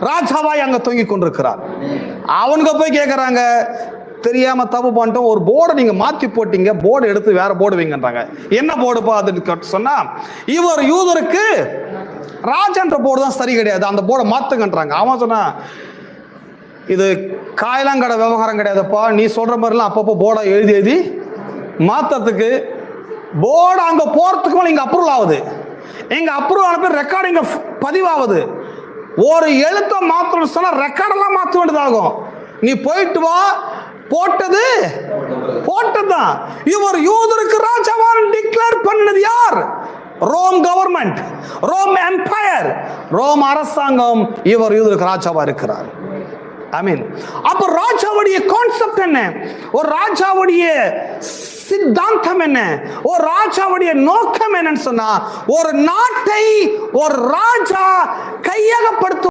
ராஜாவாய் அங்க தொங்கி கொண்டிருக்கிறார். அவனுக்கு போய் கேட்கறாங்க, தெரியாம தப்பு பண்ணிட்டோம், ஒரு போர்டை நீங்க மாத்தி போட்டீங்க, போர்டு எடுத்து வேற போர்டு வைங்கன்றாங்க. என்ன போர்டுப்பா அதுன்னு சொன்னா, இவர் யூதருக்கு ராஜன்ற போர்டு தான் சரி கிடையாது, அந்த போர்டை மாத்துங்கன்றாங்க. அவன் சொன்னா, இது காயலாங்கடை விவகாரம் கிடையாதுப்பா, நீ சொல்ற மாதிரிலாம் அப்பப்போ போர்டை எழுதி எழுதி மாத்துறதுக்கு போர்டு அங்க போறதுக்கு மேலே இங்க அப்ரூவல் ஆகுது, எங்க அப்ரூவல் ஆன பேர் ரெக்கார்டிங் பதிவாகுது. ஒரு எழுத்த மாத்தணும் சொன்னா ரெக்கார்டெல்லாம் மாற்ற வேண்டியதாகும். நீ போயிட்டு வா, போட்டதுதான். இவர் யூதருக்கு ராஜாவான் டிக்ளேர் பண்ணது யார்? Rome government, Rome empire, Rome அரசாங்கம் இவர் யூதருக்கு ராஜாவா இருக்கிறார். அப்ப ராஜாவுடைய கான்செப்ட் என்ன, ஒரு ராஜாவுடைய சித்தாந்தம் என்ன, ஒரு ராஜாவுடைய நோக்கம் என்னன்னு சொன்னா, ஒரு நாட்டை ஒரு ராஜா கையகப்படுத்த